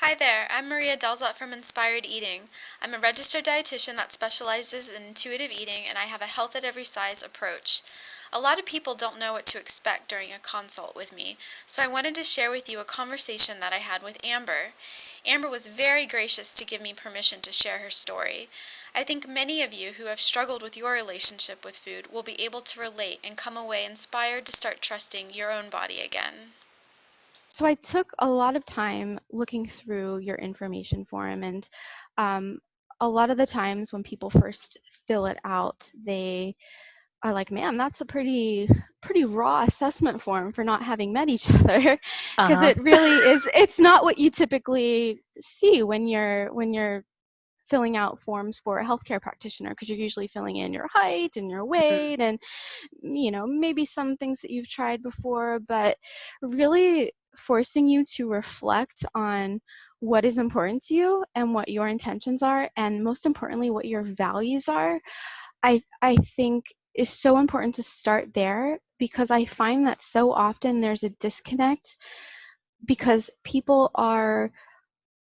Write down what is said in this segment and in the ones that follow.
Hi there, I'm Maria Delzot from Inspired Eating. I'm a registered dietitian that specializes in intuitive eating, and I have a health at every size approach. A lot of people don't know what to expect during a consult with me, so I wanted to share with you a conversation that I had with Amber. Amber was very gracious to give me permission to share her story. I think many of you who have struggled with your relationship with food will be able to relate and come away inspired to start trusting your own body again. So I took a lot of time looking through your information form, and um, a lot of the times when people first fill it out, they are like, "Man, that's a pretty raw assessment form for not having met each other," because Uh-huh. it really is. It's not what you typically see when you're filling out forms for a healthcare practitioner, because you're usually filling in your height and your Mhm. weight and maybe some things that you've tried before, but really forcing you to reflect on what is important to you and what your intentions are, and most importantly what your values are. I think is so important to start there, because I find that so often there's a disconnect because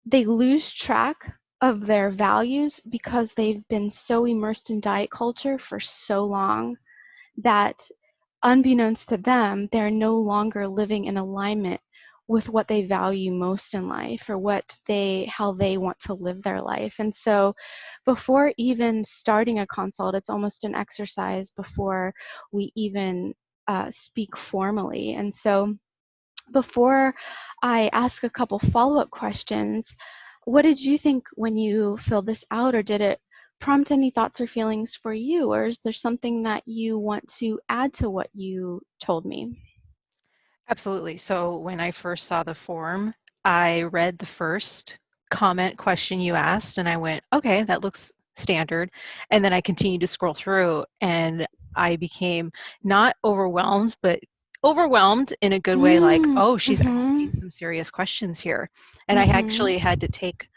they lose track of their values because they've been so immersed in diet culture for so long that, unbeknownst to them, they're no longer living in alignment with what they value most in life, or how they want to live their life. And so before even starting a consult, it's almost an exercise before we even speak formally. And so before I ask a couple follow-up questions, what did you think when you filled this out, or did it prompt any thoughts or feelings for you, or is there something that you want to add to what you told me? Absolutely. So when I first saw the form, I read the first comment question you asked and I went, okay, that looks standard. And then I continued to scroll through and I became not overwhelmed, but overwhelmed in a good way, like, Mm, oh, she's mm-hmm, asking some serious questions here. And I mm-hmm. actually had to take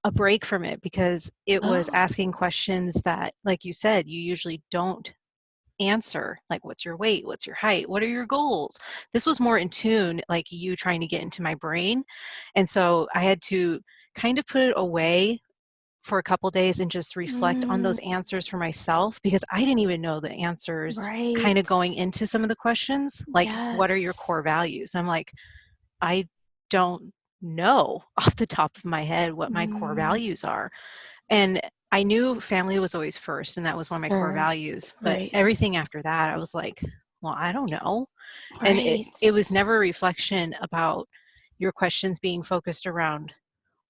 a break from it because it was Oh, asking questions that, like you said, you usually don't answer, like what's your weight, what's your height, what are your goals. This was more in tune, like you trying to get into my brain, and so I had to kind of put it away for a couple days and just reflect on mm, those answers for myself because I didn't even know the answers kind of right. going into some of the questions, like what are your Yes. core values. I'm like, I don't know off the top of my head what my core Mm, values are. And I knew family was always first, and that was one of my core sure. values. But Right. everything after that, I was like, well, I don't know. And Right. it was never a reflection about your questions being focused around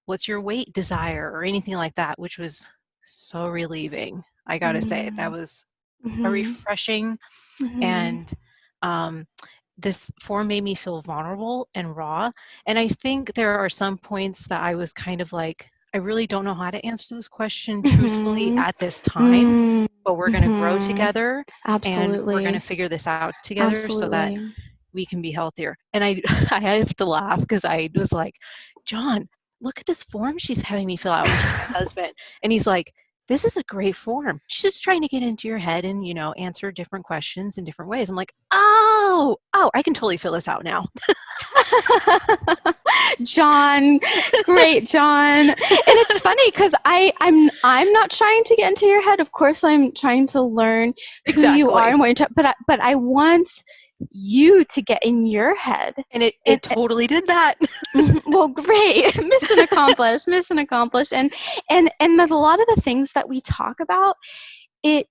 what's your weight desire or anything like that, which was so relieving. I got to say, that Mm, was a mm-hmm, refreshing, mm-hmm. and um, this form made me feel vulnerable and raw. And I think there are some points that I was kind of like, I really don't know how to answer this question truthfully Mhm. at this time, Mm, but we're going to grow mhm. together and we're going to Absolutely. figure this out together so that Absolutely. we can be healthier. And I, I have to laugh because I was like, John, look at this form she's having me fill out to my husband. And he's like, this is a great form. She's just trying to get into your head and, answer different questions in different ways. I'm like, oh, I can totally fill this out now. John, great John. And it's funny because I'm not trying to get into your head. Of course I'm trying to learn who you are Exactly. and what you're but I want you to get in your head. And it, And it totally did that. well, great. Mission accomplished. Mission accomplished. And there's a lot of the things that we talk about, it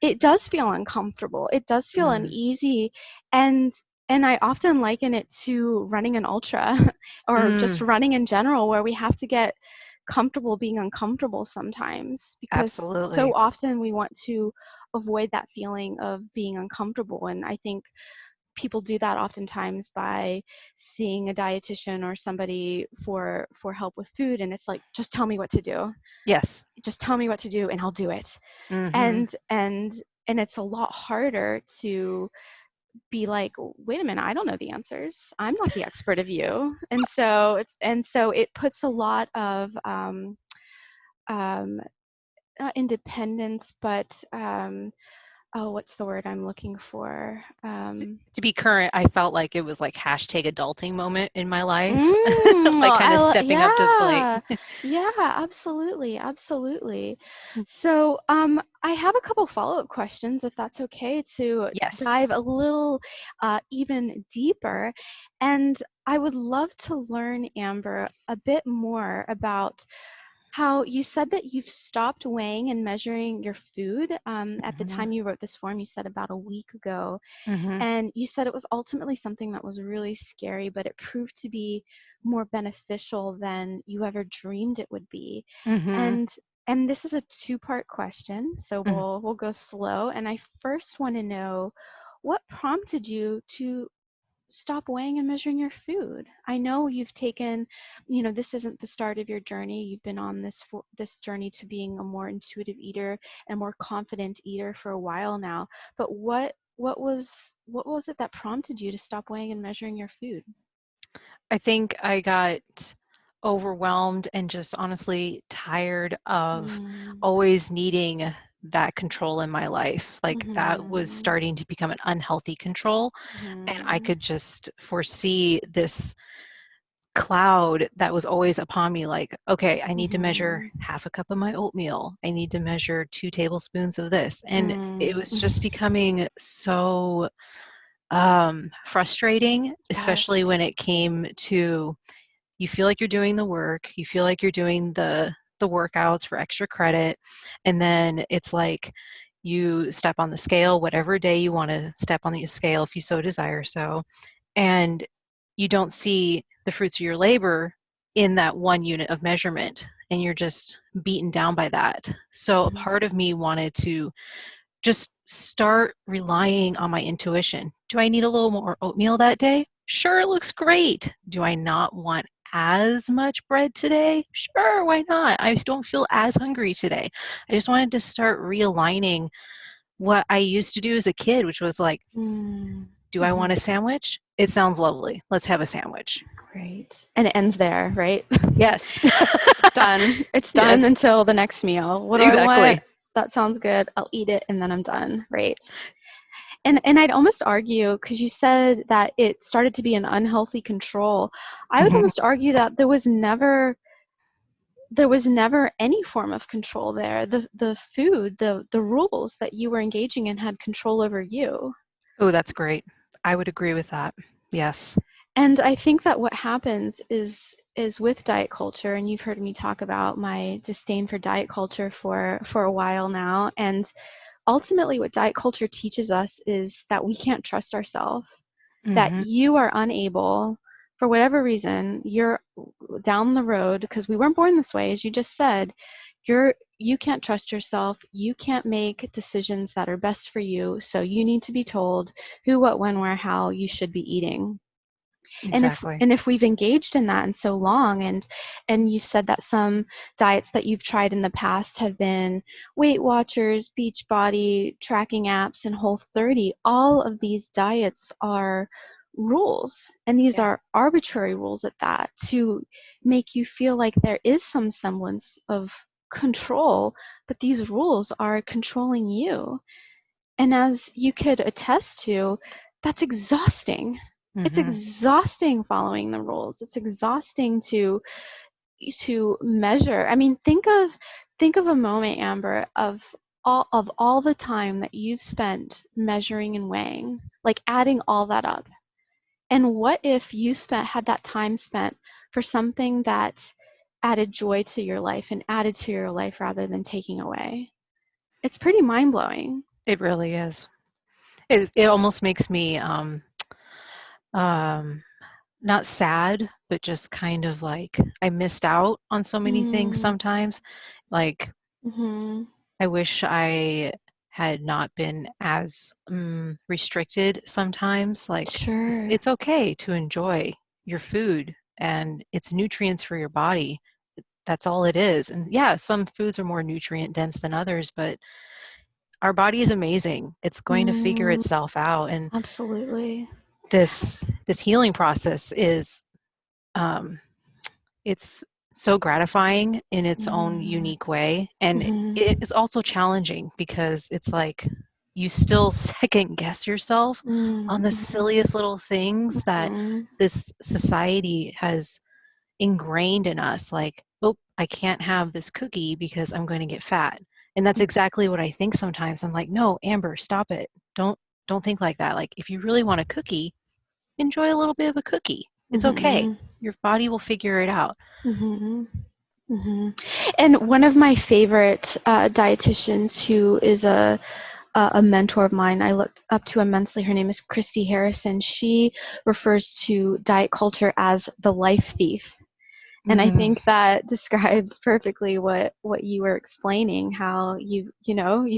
it does feel uncomfortable. It does feel Mm, uneasy, and and I often liken it to running an ultra or just mm, running in general, where we have to get comfortable being uncomfortable sometimes, because so absolutely. often we want to avoid that feeling of being uncomfortable. And I think people do that oftentimes by seeing a dietitian or somebody for help with food, and it's like, just tell me what to do, Yes. just tell me what to do and I'll do it. Hmm. And it's a lot harder to be like, wait a minute, I don't know the answers, I'm not the expert of you. And so it puts a lot of um, not independence, but oh, what's the word I'm looking for? To be current, I felt like it was like hashtag adulting moment in my life, like Mm, kind of stepping up to the plate. yeah, yeah, absolutely, absolutely. So, I have a couple follow-up questions, if that's okay, to dive Yes. a little even deeper. And I would love to learn, Amber, a bit more about how you said that you've stopped weighing and measuring your food. At the Hmm. time you wrote this form, you said about a week ago. Hmm. And you said it was ultimately something that was really scary, but it proved to be more beneficial than you ever dreamed it would be. Hmm. And and this is a two-part question, so Hmm. we'll go slow. And I first want to know what prompted you to stop weighing and measuring your food. I know you've taken, this isn't the start of your journey. You've been on this journey to being a more intuitive eater and a more confident eater for a while now. But what was it that prompted you to stop weighing and measuring your food? I think I got overwhelmed and just honestly tired of Mm, always needing that control in my life. Like that was mhm, starting to become an unhealthy control. And I mhm, could just foresee this cloud that was always upon me like, okay, I need to measure mhm, half a cup of my oatmeal. I need to measure 2 tablespoons of this. And it mm, was just becoming so frustrating, especially yes. when it came to you feel like you're doing the work, you feel like you're doing the workouts for extra credit, and then it's like you step on the scale whatever day you want to step on the scale if you so desire so, and you don't see the fruits of your labor in that one unit of measurement and you're just beaten down by that. So a Mhm, part of me wanted to just start relying on my intuition. Do I need a little more oatmeal that day? Sure, it looks great. Do I not want as much bread today? Sure, why not? I don't feel as hungry today. I just wanted to start realigning what I used to do as a kid, which was like, mm, do I want mhm. a sandwich? It sounds lovely. Let's have a sandwich. Great. And it ends there, right? Yes. It's done. It's done Yes, until the next meal. What do I want? exactly. That sounds good. I'll eat it and then I'm done, right? And I'd almost argue, because you said that it started to be an unhealthy control, I would Mhm. almost argue that there was never any form of control there. The food, the rules that you were engaging in had control over you. Oh, that's great. I would agree with that. Yes. And I think that what happens is with diet culture, and you've heard me talk about my disdain for diet culture for a while now, and ultimately what diet culture teaches us is that we can't trust ourselves, that Hmm. you are unable, for whatever reason, you're down the road, because we weren't born this way, as you just said, you can't trust yourself, you can't make decisions that are best for you, so you need to be told who, what, when, where, how you should be eating. and if Exactly. and if we've engaged in that and so long, and you've said that some diets that you've tried in the past have been Weight Watchers, Beachbody, tracking apps, and Whole30, all of these diets are rules, and these Yeah. are arbitrary rules at that, to make you feel like there is some semblance of control, but these rules are controlling you. And as you could attest to, that's exhausting. It's Hmm. exhausting following the rules. It's exhausting to measure. I mean, think of a moment, Amber, of all the time that you've spent measuring and weighing, like adding all that up. And what if you had that time spent for something that added joy to your life and added to your life rather than taking away? It's pretty mind-blowing. It really is. It almost makes me um, not sad, but just kind of like I missed out on so many things Mm, sometimes. Like mm-hmm. I wish I had not been as restricted sometimes. Like Sure. it's okay to enjoy your food and its nutrients for your body. That's all it is. And yeah, some foods are more nutrient dense than others, but our body is amazing. It's going to figure Mm, itself out. And absolutely. this healing process is um, it's so gratifying in its own Mm, unique way, and mm-hmm. it is also challenging because it's like you still second guess yourself on the Mm-hmm. silliest little things that Mm-hmm. this society has ingrained in us, like, oh, I can't have this cookie because I'm going to get fat. And that's exactly what I think sometimes. I'm like, no, Amber, stop it. Don't think like that. Like, if you really want a cookie, enjoy a little bit of a cookie. It's okay. Mm-hmm. Your body will figure it out. Mm-hmm. Mm-hmm. And one of my favorite dietitians, who is a mentor of mine, I looked up to immensely. Her name is Christy Harrison. She refers to diet culture as the life thief. And I Mm, think that describes perfectly what you were explaining, how you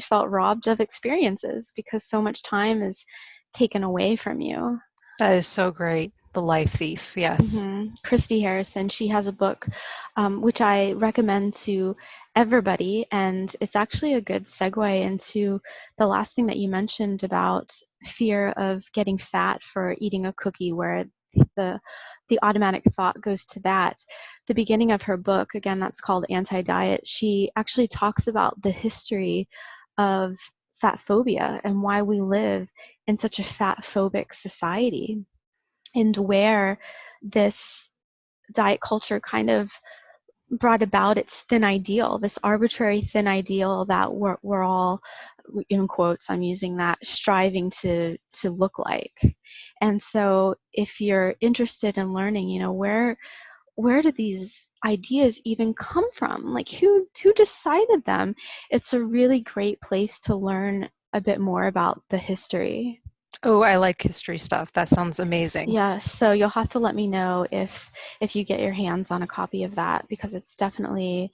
felt robbed of experiences because so much time is taken away from you. that is so great. The life thief. Yes. Christy Harrison, she has a book which I recommend to everybody, and it's actually a good segue into the last thing that you mentioned about fear of getting fat for eating a cookie, where the the automatic thought goes to that. The beginning of her book, again, that's called Anti-Diet, she actually talks about the history of fat phobia and why we live in such a fat phobic society, and where this diet culture kind of brought about its thin ideal, this arbitrary thin ideal that we're all, in quotes, I'm using that, striving to look like. And so if you're interested in learning, where do these ideas even come from? Like, who decided them? It's a really great place to learn a bit more about the history. Oh, I like history stuff. That sounds amazing. Yeah, so you'll have to let me know if you get your hands on a copy of that, because it's definitely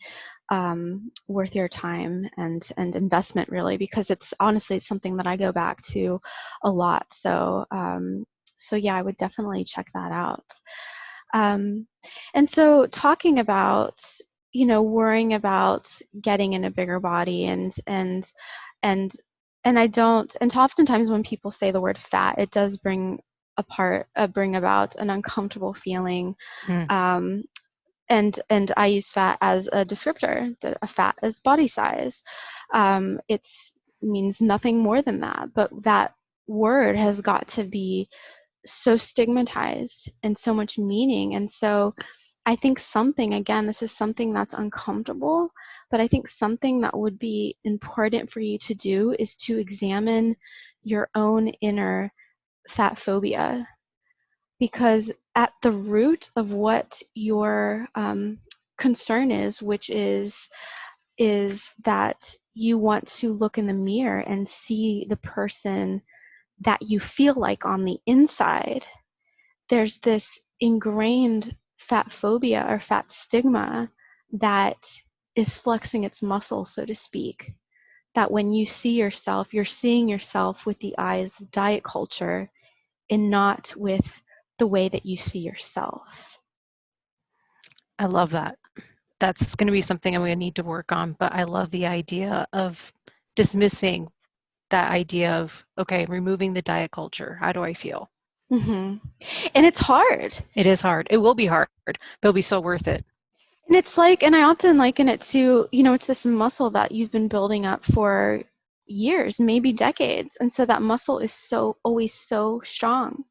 worth your time and investment, really, because it's honestly something that I go back to a lot. So yeah, I would definitely check that out. Um, and so talking about, worrying about getting in a bigger body, and I don't, and oftentimes when people say the word fat, it does bring about an uncomfortable feeling. Mm. Um, and I use fat as a descriptor. A fat is body size. It's means nothing more than that, but that word has got to be so stigmatized and so much meaning. And so I think something, again, this is something that's uncomfortable, but I think something that would be important for you to do is to examine your own inner fat phobia, because at the root of what your concern is, which is that you want to look in the mirror and see the person that you feel like on the inside, there's this ingrained fat phobia or fat stigma that is flexing its muscle, so to speak. That when you see yourself, you're seeing yourself with the eyes of diet culture and not with the way that you see yourself. I love that. That's going to be something I'm going to need to work on, but I love the idea of dismissing that idea of, okay, removing the diet culture. How do I feel? And it's hard. It is hard. It will be hard, but it'll be so worth it. And it's like, and I often liken it to, it's this muscle that you've been building up for years, maybe decades. And so that muscle is always so strong.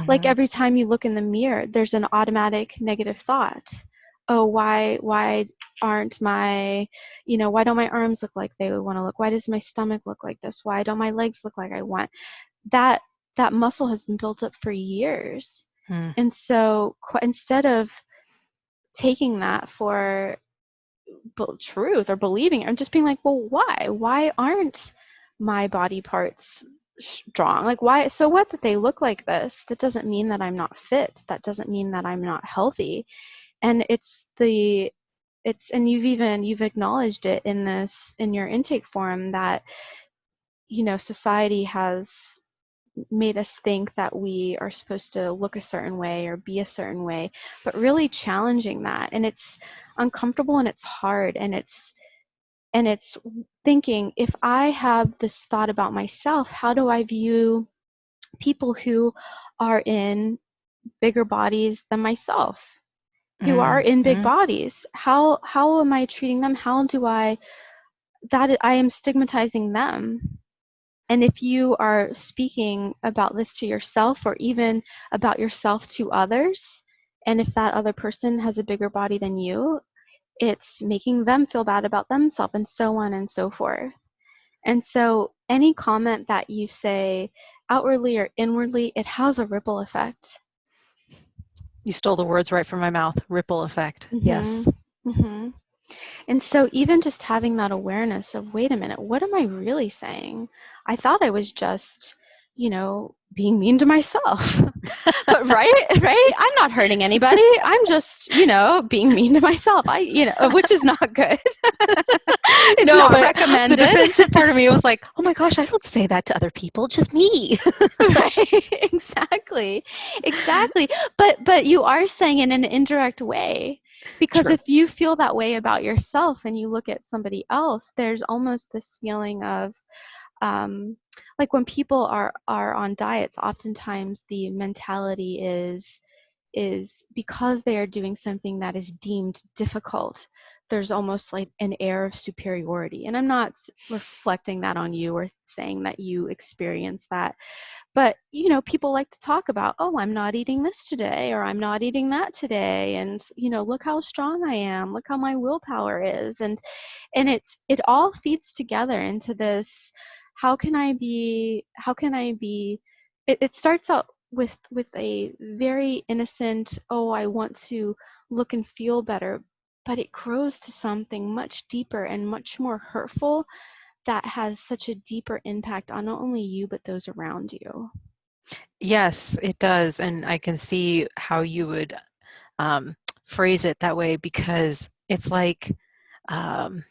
Like Mm-hmm. every time you look in the mirror, there's an automatic negative thought. Oh, why aren't my, why don't my arms look like they would want to look? Why does my stomach look like this? Why don't my legs look like I want? That that muscle has been built up for years. Mm. And so instead of taking that for truth or believing it, I'm just being like, well, why? Why aren't my body parts strong? Like, why? So what that they look like this? That doesn't mean that I'm not fit. That doesn't mean that I'm not healthy. And and you've acknowledged it in your intake form that society has made us think that we are supposed to look a certain way or be a certain way, but really challenging that. And it's uncomfortable and it's hard, and it's thinking, if I have this thought about myself, how do I view people who are in bigger bodies than myself, who are in big Mm-hmm. bodies? How am I treating them? How do I am stigmatizing them? And if you are speaking about this to yourself or even about yourself to others, and if that other person has a bigger body than you, it's making them feel bad about themselves and so on and so forth. And so any comment that you say outwardly or inwardly, it has a ripple effect. You stole the words right from my mouth. Ripple effect. Yes. Mm-hmm. And so even just having that awareness of, wait a minute, what am I really saying? I thought I was just, being mean to myself. But right, I'm not hurting anybody. I'm just, being mean to myself. Which is not good. It's No, not but recommended. the defensive part of me was like, oh my gosh, I don't say that to other people, just me. Right, exactly. But you are saying it in an indirect way. Because True. if you feel that way about yourself and you look at somebody else, there's almost this feeling of, like when people are on diets, oftentimes the mentality is because they are doing something that is deemed difficult, there's almost like an air of superiority. And I'm not reflecting that on you or saying that you experience that, but people like to talk about, oh, I'm not eating this today, or I'm not eating that today, and look how strong I am, look how my willpower is, and it all feeds together into this, how can I be it starts out with a very innocent, oh, I want to look and feel better, but it grows to something much deeper and much more hurtful that has such a deeper impact on not only you but those around you. Yes, it does. And I can see how you would um, phrase it that way, because um,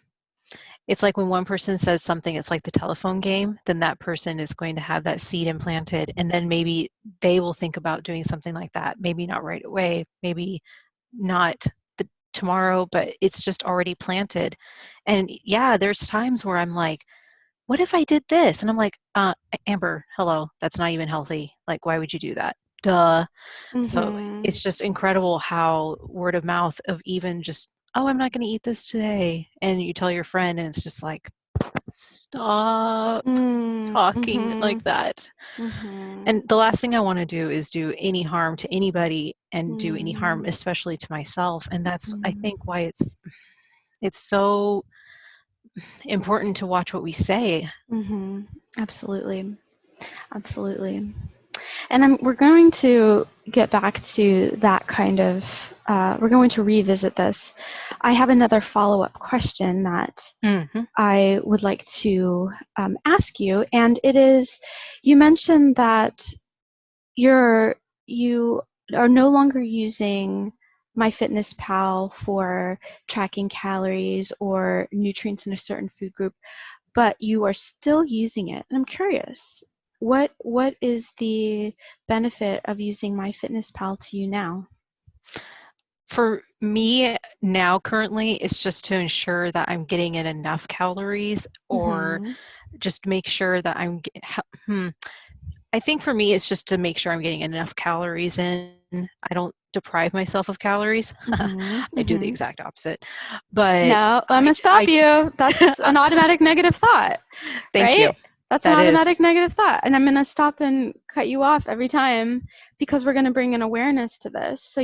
it's like when one person says something, it's like the telephone game, then that person is going to have that seed implanted, and then maybe they will think about doing something like that. Maybe not right away, maybe not tomorrow, but it's just already planted. And yeah, there's times where I'm like, what if I did this? And I'm like, Amber, hello, that's not even healthy. Like, why would you do that? Duh. So Mm-hmm. it's just incredible how word of mouth of even just, oh, I'm not going to eat this today. And you tell your friend, and it's just like, stop talking Mm-hmm. like that. Mm-hmm. And the last thing I want to do is do any harm to anybody and do any harm, Mm-hmm. especially to myself. And that's, I think, why it's so important to watch what we say. Mm-hmm. Absolutely. Absolutely. And we're going to get back to that kind of, we're going to revisit this. I have another follow-up question that Mm-hmm. I would like to ask you, and it is, you mentioned that you are no longer using MyFitnessPal for tracking calories or nutrients in a certain food group, but you are still using it. And I'm curious, what is the benefit of using MyFitnessPal to you now? For me now, currently, it's just to ensure that I'm getting in enough calories, or Mm-hmm. just make sure that I think for me, it's just to make sure I'm getting enough calories in. I don't deprive myself of calories. Mm-hmm. I do the Mm-hmm. exact opposite. But No, I'm gonna stop you. That's an automatic negative thought, thank you. right? That's an That is automatic negative thought. And I'm gonna stop and cut you off every time because we're gonna bring an awareness to this. So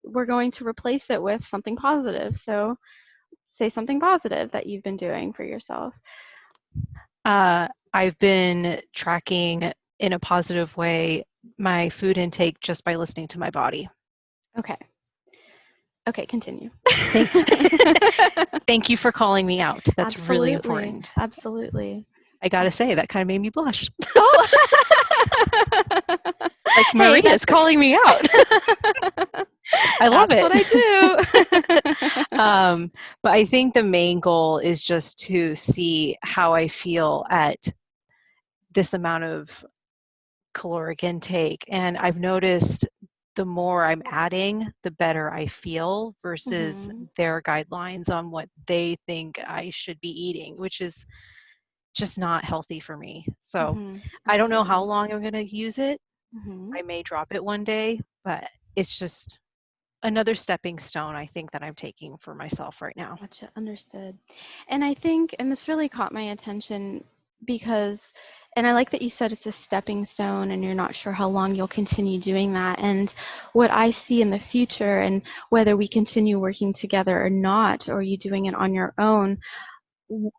we're going to replace it with something positive. So say something positive that you've been doing for yourself. I've been tracking in a positive way my food intake just by listening to my body. Okay. Okay, continue. Thank, thank you for calling me out. That's really Absolutely. important. Absolutely. I gotta say, that kind of made me blush. Oh. Like Hey, Maria's calling me out. I love that's what I it. do. But I think the main goal is just to see how I feel at this amount of caloric intake. And I've noticed the more I'm adding, the better I feel versus Mm-hmm. their guidelines on what they think I should be eating, which is just not healthy for me. So Mm-hmm. I don't know how Absolutely. long I'm going to use it. Mm-hmm. I may drop it one day, but it's just another stepping stone, I think, that I'm taking for myself right now. Gotcha. Understood. And I think, and this really caught my attention because, and I like that you said it's a stepping stone and you're not sure how long you'll continue doing that. And what I see in the future, and whether we continue working together or not, or you doing it on your own,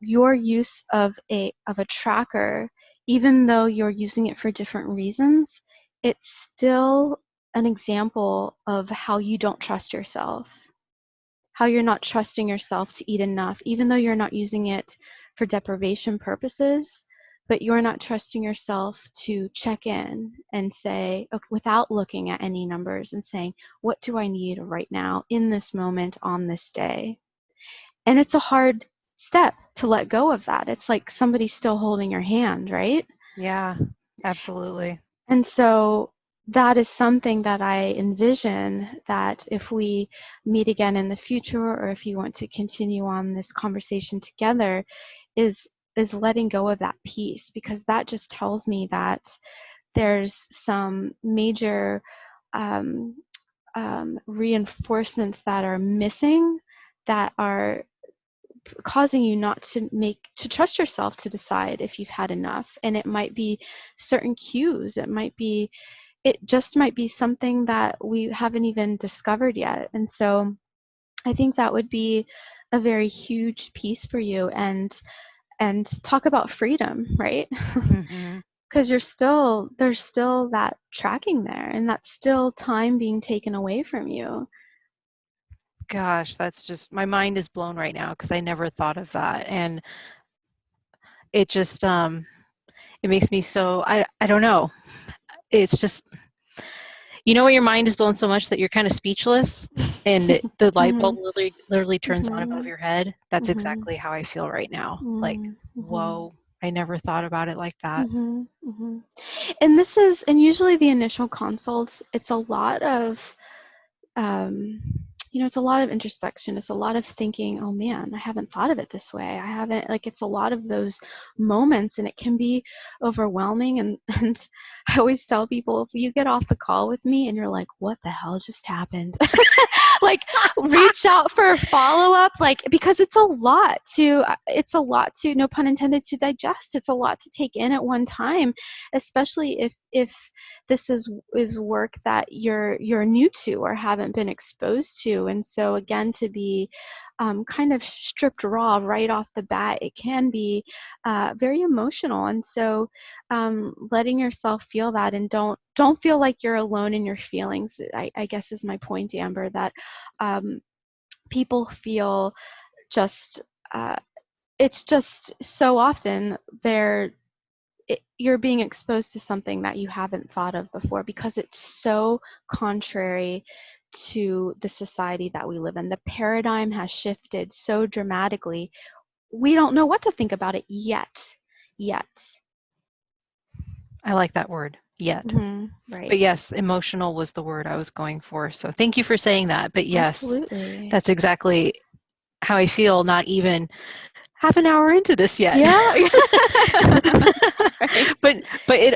your use of a tracker, even though you're using it for different reasons, it's still an example of how you don't trust yourself, how you're not trusting yourself to eat enough, even though you're not using it for deprivation purposes, but you're not trusting yourself to check in and say, okay, without looking at any numbers, and saying, what do I need right now in this moment on this day? And it's a hard step to let go of that. It's like somebody's still holding your hand, right? Yeah, absolutely. And so that is something that I envision, that if we meet again in the future, or if you want to continue on this conversation together, is letting go of that piece, because that just tells me that there's some major reinforcements that are missing, that are causing you not to trust yourself to decide if you've had enough. And it might be certain cues, it just might be something that we haven't even discovered yet. And so I think that would be a very huge piece for you. And talk about freedom, right? Mm-hmm. Because there's still that tracking there, and that's still time being taken away from you. Gosh, that's just, my mind is blown right now because I never thought of that. And it just, it makes me so, I don't know. It's just, when your mind is blown so much that you're kind of speechless and the light bulb Mhm. literally turns on above Mhm. your head. That's Mhm. exactly how I feel right now. Like, Mhm. Mhm. whoa, I never thought about it like that. Mhm. Mhm. And usually the initial consults, it's a lot of um, it's a lot of introspection. It's a lot of thinking, oh man, I haven't thought of it this way. I haven't, like, it's a lot of those moments, and it can be overwhelming. And, and I always tell people, if you get off the call with me and you're like, what the hell just happened? Like, reach out for a follow-up, like, because it's a lot to, no pun intended, to digest. It's a lot to take in at one time, especially if this is work that you're new to or haven't been exposed to. And so again, to be kind of stripped raw right off the bat, it can be very emotional. And so letting yourself feel that, and don't feel like you're alone in your feelings, I guess is my point, Amber, that people feel just it's just so often you're being exposed to something that you haven't thought of before, because it's so contrary to the society that we live in. The paradigm has shifted so dramatically. We don't know what to think about it yet. I like that word, yet. But Right. yes, emotional was the word I was going for. So thank you for saying that. But yes, Absolutely. that's exactly how I feel, not even half an hour into this yet. Yeah. Right. but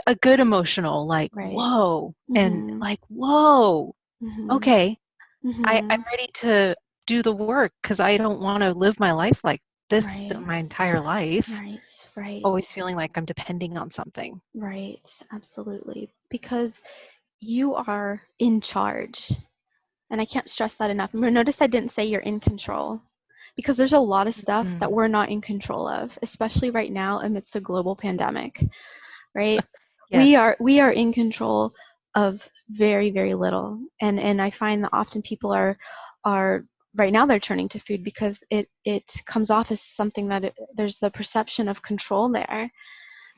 a good emotional, like, Right. whoa, and Mhm. like, whoa, Mhm. okay, I'm Mhm. ready to do the work, because I don't want to live my life like this Right. my entire life, Right. Right. always feeling like I'm depending on something. Right. Absolutely. Because you are in charge. And I can't stress that enough. Notice I didn't say you're in control, because there's a lot of stuff that Mm. we're not in control of, especially right now amidst a global pandemic, right? We Yes. are we are in control of very, very little. And I find that often people are right now, they're turning to food because it comes off as something that there's the perception of control there.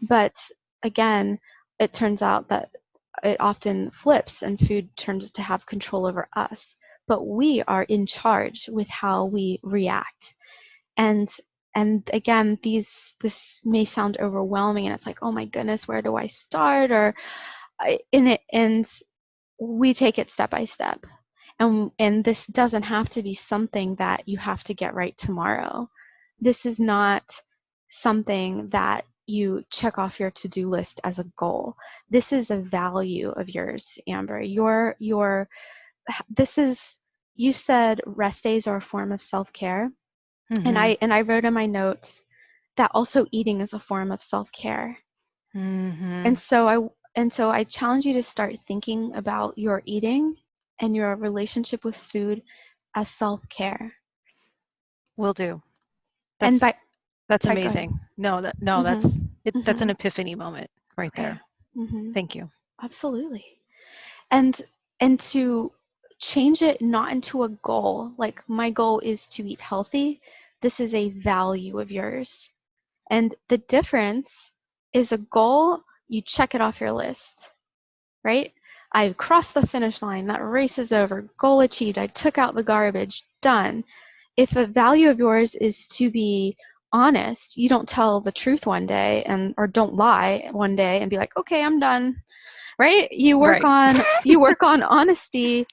But again, it turns out that it often flips, and food turns to have control over us. But we are in charge with how we react. And again, this may sound overwhelming, and it's like, oh my goodness, where do I start? Or in it, and we take it step by step. And this doesn't have to be something that you have to get right tomorrow. This is not something that you check off your to-do list as a goal. This is a value of yours, Amber. This is, you said rest days are a form of self-care. And Mm-hmm. I wrote in my notes that also eating is a form of self-care. Mm-hmm. And so I challenge you to start thinking about your eating and your relationship with food as self-care. Will do. And That's sorry, go ahead. amazing. No, Mhm. that's an Mhm. epiphany moment right Okay. there. Mhm. Thank you. Absolutely. And to change it not into a goal, like my goal is to eat healthy. This is a value of yours. And the difference is a goal, you check it off your list, right? I crossed the finish line, that race is over, goal achieved, I took out the garbage, done. If a value of yours is to be honest, you don't tell the truth one day or don't lie one day and be like, okay, I'm done, right? You work Right. on honesty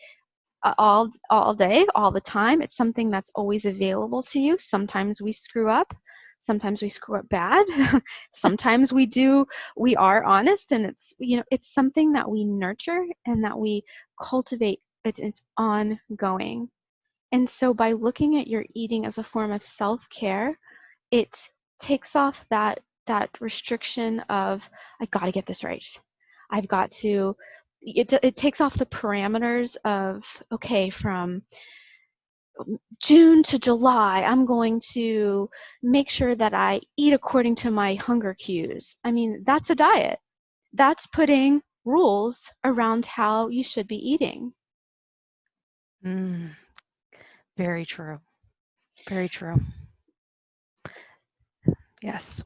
all day, all the time. It's something that's always available to you. Sometimes we screw up. Sometimes we screw up bad. Sometimes we are honest, and it's something that we nurture and that we cultivate. It's ongoing. And so by looking at your eating as a form of self-care, it takes off that restriction of I got to get this right. I've got to it takes off the parameters of okay, from June to July, I'm going to make sure that I eat according to my hunger cues. I mean, that's a diet. That's putting rules around how you should be eating. Very true. Very true. Yes.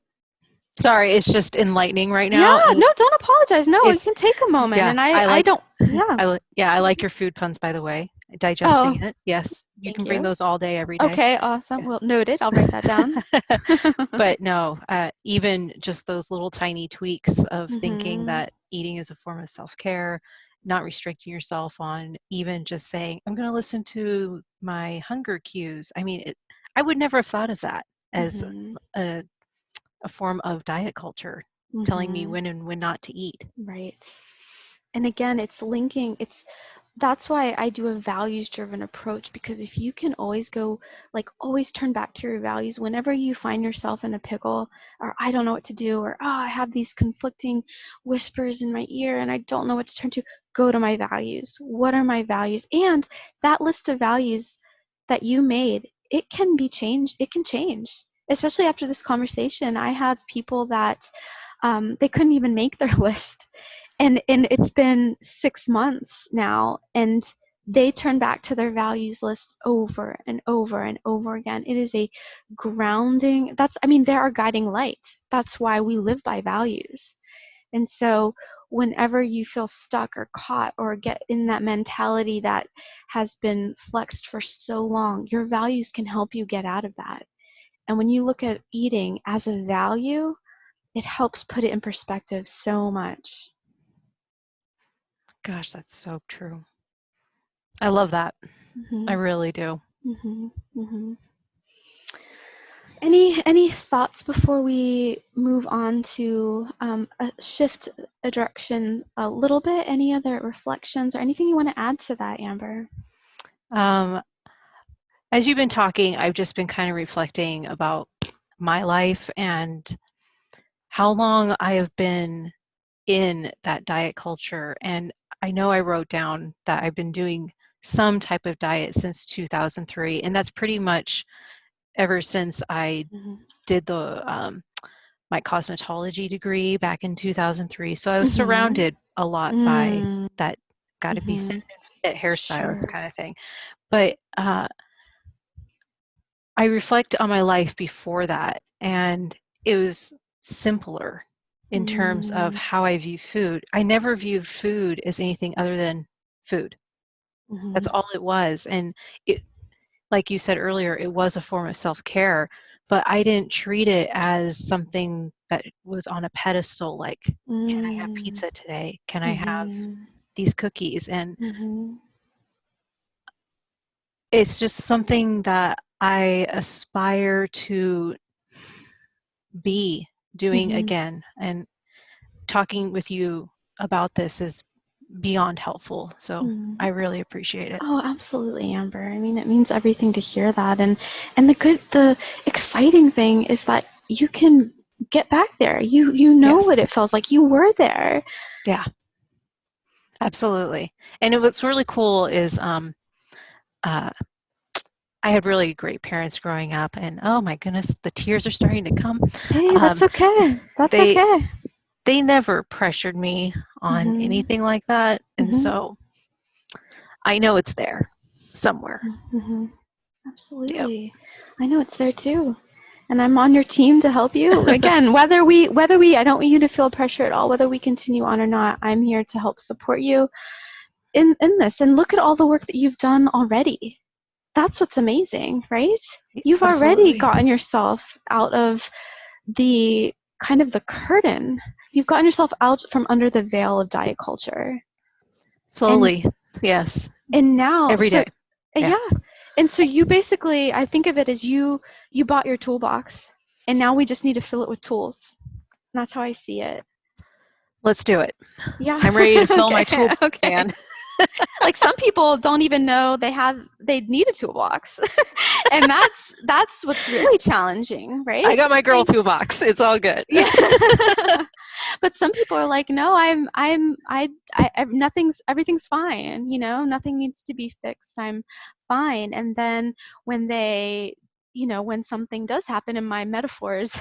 Sorry, it's just enlightening right Yeah, now. no, don't apologize. No, you It's can take a moment. yeah, And I I like don't, yeah. I like your food puns, by the way. Oh, Digesting it. Yes. You thank can bring you. those all day, every day. Okay, awesome. Well, noted. I'll write that down. But no, even just those little tiny tweaks of thinking Mhm. that eating is a form of self-care, not restricting yourself on even just saying, I'm going to listen to my hunger cues. I mean, I would never have thought of that as Mhm. a form of diet culture, telling me Mhm. when and when not to eat. Right. And again, that's why I do a values driven approach, because if you can always always turn back to your values whenever you find yourself in a pickle, or I don't know what to do, or I have these conflicting whispers in my ear and I don't know what to turn to, go to my values. What are my values? And that list of values that you made, it can change, especially after this conversation. I have people that they couldn't even make their list, and it's been 6 months now, and they turn back to their values list over and over and over again. It is a grounding, they're our guiding light. That's why we live by values. And so whenever you feel stuck or caught or get in that mentality that has been flexed for so long, your values can help you get out of that. And when you look at eating as a value, it helps put it in perspective so much. Gosh, that's so true. I love that. I Mhm. really do. Mhm. Mhm. Any thoughts before we move on to shift a direction a little bit? Any other reflections or anything you want to add to that, Amber? Um, as you've been talking, I've just been kind of reflecting about my life and how long I have been in that diet culture. And I know I wrote down that I've been doing some type of diet since 2003, and that's pretty much ever since I Mhm. did my cosmetology degree back in 2003. So I was Mhm. surrounded a lot by Mm. that got to be thin Mhm. and fit hairstylist Sure. kind of thing. But I reflect on my life before that, and it was simpler in terms of Mm. how I view food. I never viewed food as anything other than food. That's Mhm. all it was. And it, like you said earlier, it was a form of self-care, but I didn't treat it as something that was on a pedestal, like, can I have Mm. pizza today? Can I have Mhm. these cookies? And Mhm. it's just something that I aspire to be doing Mhm. again. And talking with you about this is beyond helpful. So Mm. I really appreciate it. Oh, absolutely, Amber. I mean, it means everything to hear that. And the exciting thing is that you can get back there. You know what Yes. it feels like. You were there. Yeah, absolutely. And what's really cool is uh, I had really great parents growing up, and oh my goodness, the tears are starting to come. Hey, that's Um, okay. That's they okay. they never pressured me on Mm-hmm. anything like that, and Mm-hmm. so I know it's there somewhere. Mm-hmm. Yep. Absolutely. I know it's there too. And I'm on your team to help you. Again, whether we I don't want you to feel pressure at all, whether we continue on or not, I'm here to help support you in this. And look at all the work that you've done already. That's what's amazing, right? You've already Absolutely. gotten yourself out of the kind of the curtain. You've gotten yourself out from under the veil of diet culture. And Slowly. Yes. now, Every so day. Yeah. yeah. And so you basically, I think of it as you bought your toolbox and now we just need to fill it with tools. And that's how I see it. Let's do it. Yeah. I'm ready to fill my Okay. toolbox, Okay. man. Like some people don't even know they need a toolbox. And that's what's really challenging, I right? got my girl toolbox. It's all good. Yeah. But some people are like, no, everything's fine, nothing needs to be fixed. I'm fine. And then when they, when something does happen, and my metaphors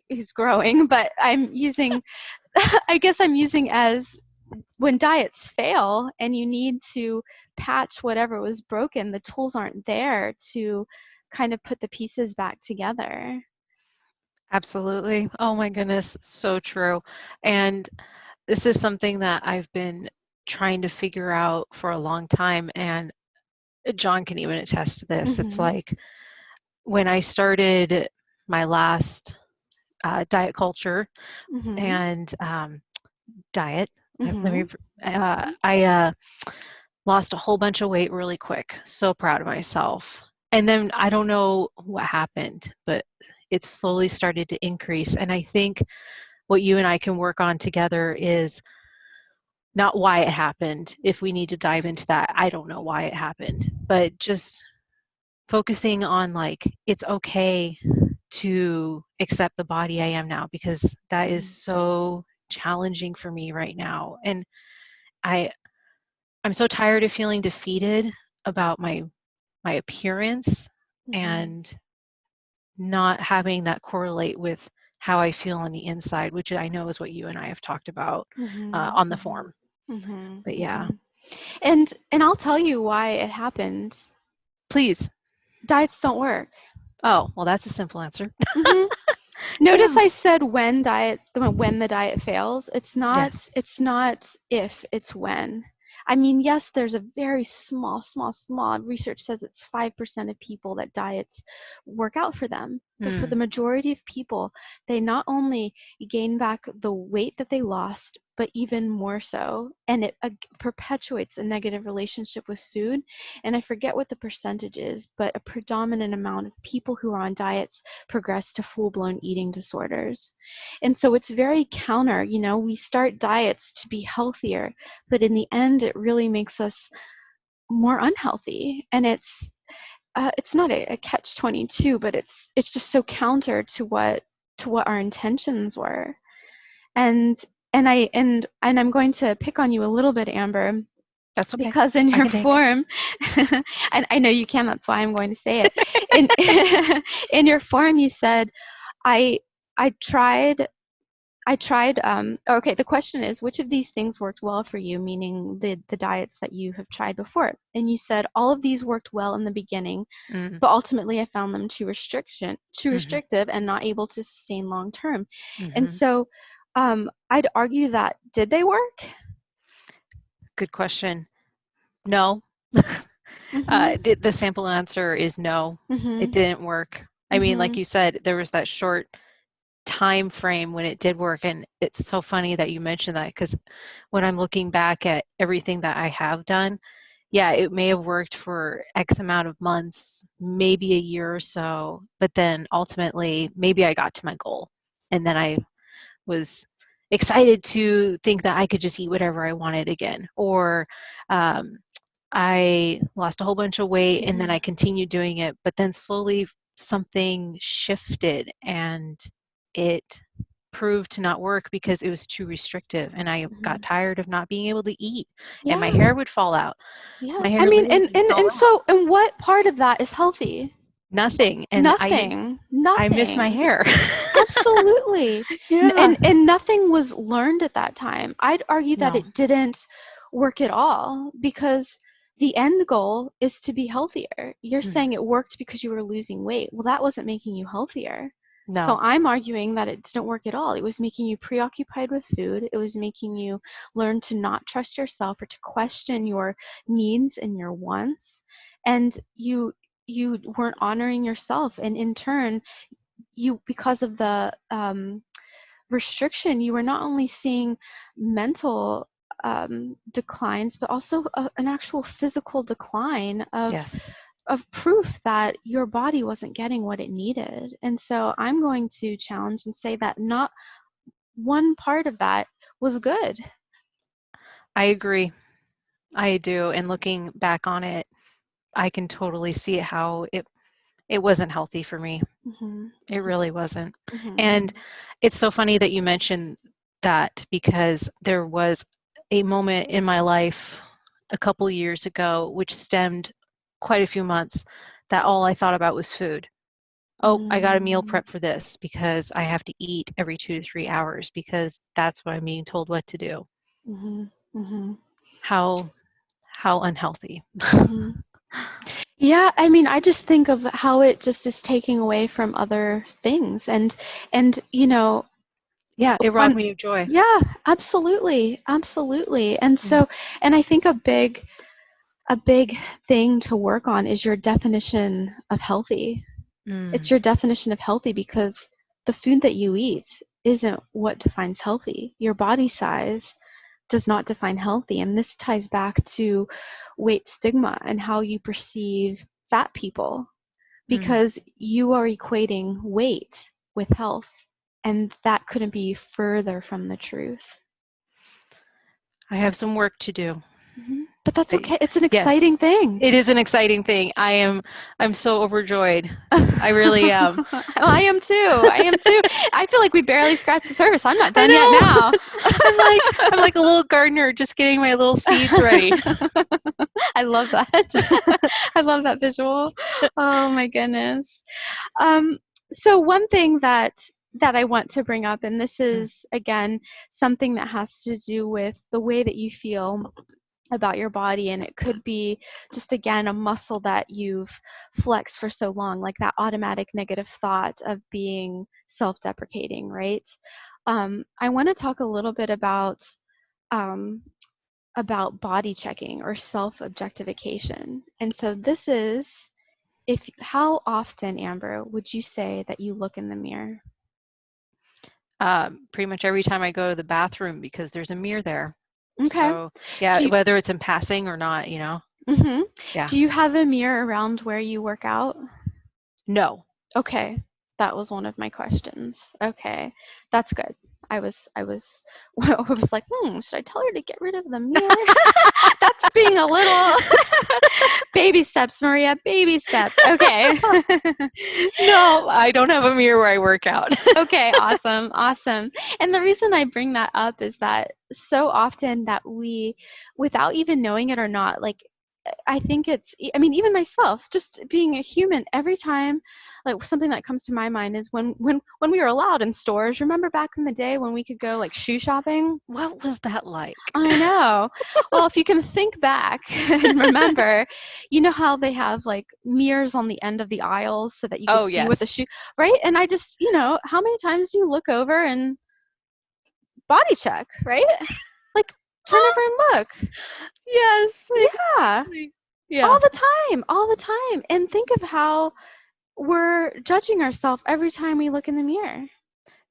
is growing, but I'm using, I guess I'm using as when diets fail and you need to patch whatever was broken, the tools aren't there to kind of put the pieces back together. Absolutely. Oh my goodness. So true. And this is something that I've been trying to figure out for a long time. And John can even attest to this. It's Mhm. like when I started my last diet culture Mhm. and diet, let me, Mhm. I lost a whole bunch of weight really quick. So proud of myself. And then I don't know what happened, but it slowly started to increase. And I think what you and I can work on together is not why it happened. If we need to dive into that, I don't know why it happened, but just focusing on like, it's okay to accept the body I am now, because that is Mhm. so challenging for me right now. And I, I'm so tired of feeling defeated about my appearance Mhm. and not having that correlate with how I feel on the inside, which I know is what you and I have talked about Mhm. on the Mhm. form. Mhm. But yeah, Mhm. And I'll tell you why it happened. please. Diets don't work. Oh, well, that's a simple answer. Mhm. Notice Yeah. I said when the diet fails. Yes. It's not if, it's when. I mean, yes, there's a very small research says it's 5% of people that diets work out for them. But for the Mm, majority of people, they not only gain back the weight that they lost, but even more so. And it perpetuates a negative relationship with food. And I forget what the percentage is, but a predominant amount of people who are on diets progress to full-blown eating disorders. And so it's very counter, we start diets to be healthier, but in the end it really makes us more unhealthy. And it's not a catch 22, but it's just so counter to what our intentions were. And and I'm going to pick on you a little bit, Amber, that's okay. because in I your can take it. form, and I know you can, that's why I'm going to say it. In in your form you said, I I tried okay, the question is, which of these things worked well for you, meaning the diets that you have tried before? And you said all of these worked well in the beginning, Mm, but ultimately I found them too hmm restrictive and not able to sustain long term. And hmm so I'd argue that did they work? Good question. No. Mhm. The sample answer is no. It Mhm. didn't work. I mean, like Mhm. you said, there was that short time frame when it did work, and it's so funny that you mentioned that, because when I'm looking back at everything that I have done, yeah, it may have worked for X amount of months, maybe a year or so, but then ultimately maybe I got to my goal, and then I was excited to think that I could just eat whatever I wanted again, or um, I lost a whole bunch of weight and then I Mhm. continued doing it, but then slowly something shifted and it proved to not work because it was too restrictive, and I got tired of not being able to eat, and my hair would fall out. Yeah. My I hair mean, literally fell out. so, and what part of that is healthy? Nothing, and Nothing. I miss my Nothing. hair. Absolutely. Yeah. And nothing was learned at that time. I'd argue that No. it didn't work at all because the end goal is to be healthier. You're Mm. saying it worked because you were losing weight. Well, that wasn't making you healthier. So No. I'm arguing that it didn't work at all. It was making you preoccupied with food. It was making you learn to not trust yourself or to question your needs and your wants. And you weren't honoring yourself, and in turn you, because of the restriction, you were not only seeing mental declines but also an actual physical decline Yes. of proof that your body wasn't getting what it needed. And so I'm going to challenge and say that not one part of that was good. I agree. I do. And looking back on it, I can totally see how it wasn't healthy for me. Mm-hmm. It really wasn't. Mm-hmm. And it's so funny that you mentioned that, because there was a moment in my life a couple years ago which stemmed quite a few months that all I thought about was food. Oh, I got a meal prep for this because I have to eat every 2 to 3 hours because that's what I'm being told what to do. Mm-hmm. Mm-hmm. How unhealthy. Mm-hmm. Yeah, I mean, I just think of how it just is taking away from other things, and Yeah, it robbed one, me of joy. yeah, absolutely, absolutely. And Mm. so, and I think a big thing to work on is your definition of healthy. It's Mm. your definition of healthy because the food that you eat isn't what defines healthy. Your body size does not define healthy. And this ties back to weight stigma and how you perceive fat people, Mm. because you are equating weight with health. And that couldn't be further from the truth. I have some work to do. But that's I- okay. It's an yes, exciting thing. it is an exciting thing. I'm so overjoyed. I really am. I am too. I am too. I feel like we barely scratched the surface. I'm not I done yet know. now. I'm like a little gardener just getting my little seeds ready. I love that. I love that visual. Oh my goodness. Um, so one thing that I want to bring up, and this Mm. is again something that has to do with the way that you feel about your body, and it could be just again a muscle that you've flexed for so long, like that automatic negative thought of being self-deprecating, right? I want to talk a little bit um, about body checking or self-objectification. And so this is, if how often, Amber, would you say that you look in the mirror? Pretty much every time I go to the bathroom because there's a mirror there. Okay. So yeah, Do you, whether it's in passing or not, hmm Yeah. Do you have a mirror around where you work out? No. Okay, that was one of my questions. Okay, that's good. I was I was like, should I tell her to get rid of the mirror? That's being a little baby steps, Maria, baby steps. Okay. No, I don't have a mirror where I work out. Okay, awesome, awesome. And the reason I bring that up is that so often that we, without even knowing it or not, like I think I mean, even myself, just being a human, every time, like something that comes to my mind is when we were allowed in stores. Remember back in the day when we could go like shoe shopping? What was that like? I know. Well, if you can think back and remember, you know how they have like mirrors on the end of the aisles so that you could Oh, see what the yes. shoe, right? And I just, how many times do you look over and body check, right? Like turn over and look. Yes, Yeah. exactly. Yeah, All the time. And think of how we're judging ourselves every time we look in the mirror.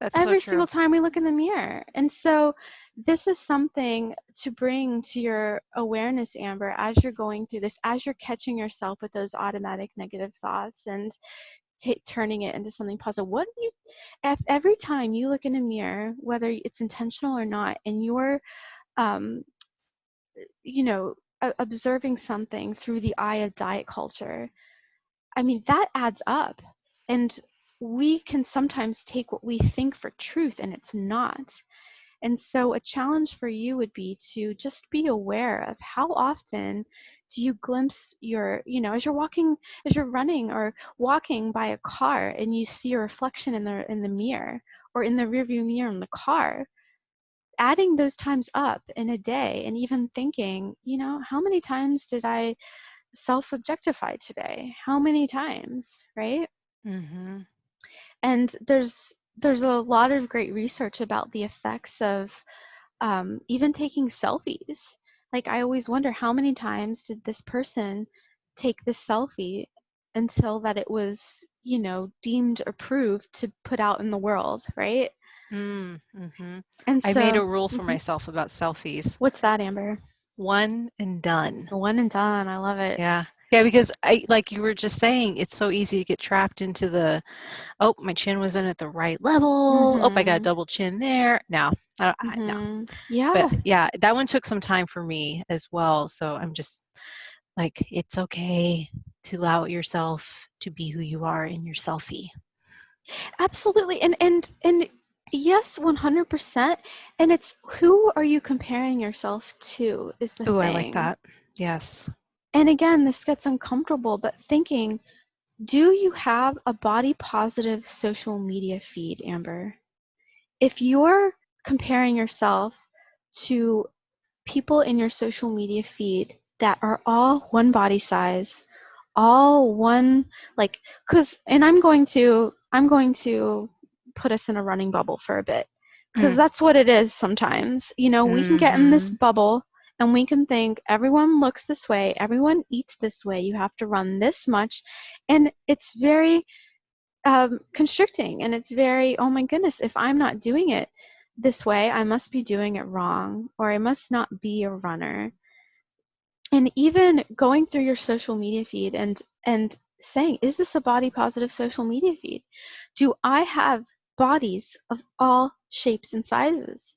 that's so Every single true. time we look in the mirror. And so this is something to bring to your awareness, Amber, as you're going through this, as you're catching yourself with those automatic negative thoughts and turning it into something positive. What do you, if every time you look in a mirror, whether it's intentional or not, and you're, um, observing something through the eye of diet culture, I mean, that adds up. And we can sometimes take what we think for truth and it's not. And so a challenge for you would be to just be aware of how often do you glimpse your, as you're walking, as you're running or walking by a car and you see your reflection in the mirror or in the rearview mirror in the car, adding those times up in a day and even thinking, how many times did I self-objectify today? How many times, right? Mm-hmm. And there's a lot of great research about the effects of even taking selfies. Like I always wonder how many times did this person take this selfie until that it was, deemed approved to put out in the world, right? Mm-hmm. And I made so, a rule for mhm. myself about selfies. What's that, Amber? One and done. One and done. I love it. Yeah. Yeah, because like you were just saying, it's so easy to get trapped into the, oh, my chin wasn't at the right level. Oh, I got a Mhm. double chin there. No, no. Mhm. But Yeah. yeah, that one took some time for me as well. So I'm just like, it's okay to allow yourself to be who you are in your selfie. Absolutely. And yes, 100%. And it's who are you comparing yourself to is the Oh, I like thing. that. Yes. And again, this gets uncomfortable, but thinking, do you have a body positive social media feed, Amber? If you're comparing yourself to people in your social media feed that are all one body size, all one, like, and I'm going to put us in a running bubble for a bit, because Mm. that's what it is sometimes. We can get in this Mm-hmm. bubble and we can think everyone looks this way, everyone eats this way, you have to run this much, and it's very constricting, and it's very, oh my goodness, if I'm not doing it this way, I must be doing it wrong, or I must not be a runner. And even going through your social media feed and saying, is this a body positive social media feed? Do I have bodies of all shapes and sizes?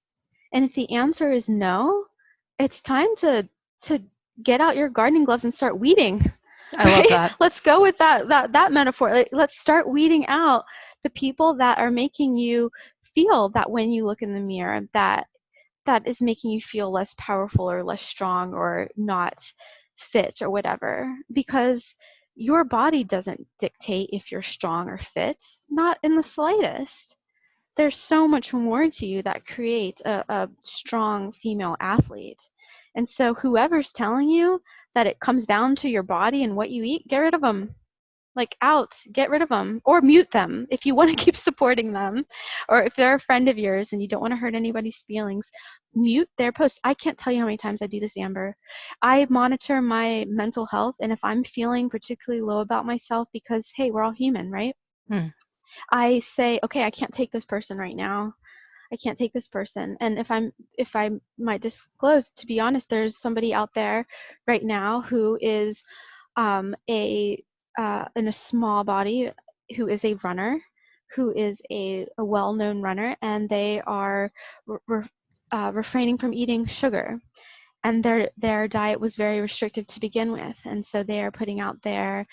And if the answer is no, it's time to get out your gardening gloves and start weeding. I love Right? that. Let's go with that metaphor. Let's start weeding out the people that are making you feel that when you look in the mirror, that is making you feel less powerful or less strong or not fit or whatever, because your body doesn't dictate if you're strong or fit, not in the slightest. There's so much more to you that creates a strong female athlete. And so whoever's telling you that it comes down to your body and what you eat, get rid of them. Like, get rid of them, or mute them if you want to keep supporting them, or if they're a friend of yours and you don't want to hurt anybody's feelings, mute their posts. I can't tell you how many times I do this, Amber. I monitor my mental health, and if I'm feeling particularly low about myself, because hey, we're all human, right? Mm. I say, okay, I can't take this person right now. I can't take this person. And if I might disclose, to be honest, there's somebody out there right now who is a in a small body, who is a runner, who is a well-known runner, and they are refraining from eating sugar. And their diet was very restrictive to begin with, and so they are putting out their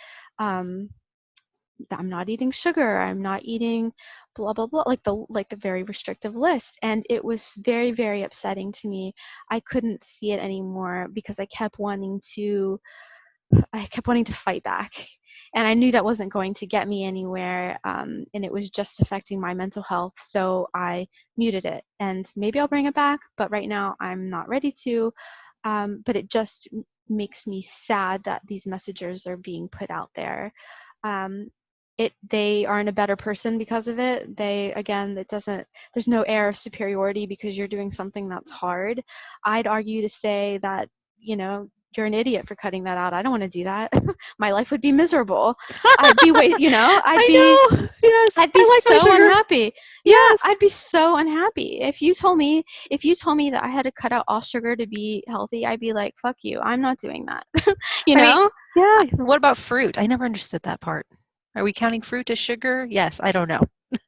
I'm not eating sugar, I'm not eating blah blah blah, like the very restrictive list. And it was very, very upsetting to me. I couldn't see it anymore because I kept wanting to fight back, and I knew that wasn't going to get me anywhere, and it was just affecting my mental health, so I muted it. And maybe I'll bring it back, but right now I'm not ready to. But it just makes me sad that these messages are being put out there. um, they aren't a better person because of it. There's no air of superiority because you're doing something that's hard. I'd argue to say that, you're an idiot for cutting that out. I don't want to do that. My life would be miserable. I'd be I know. Yes. I'd be I like my so sugar. unhappy. Yeah, Yes. I'd be so unhappy. If you told me that I had to cut out all sugar to be healthy, I'd be like, fuck you. I'm not doing that. you I mean, know? yeah. What about fruit? I never understood that part. Are we counting fruit as sugar? Yes. I don't know.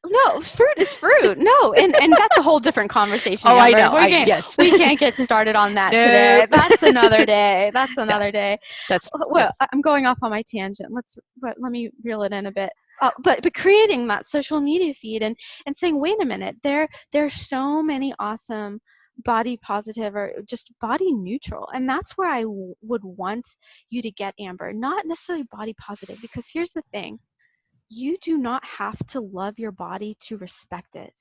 No, fruit is fruit. No, and that's a whole different conversation, Oh, I Amber. know. We can't Yes. we can't get started on that today. Nope. That's another day. That's No, another day. that's Well, yes. I'm going off on my tangent. Let me reel it in a bit. But creating that social media feed and saying, wait a minute, there's so many awesome body positive or just body neutral, and that's where I would want you to get, Amber, not necessarily body positive, because here's the thing, you do not have to love your body to respect it,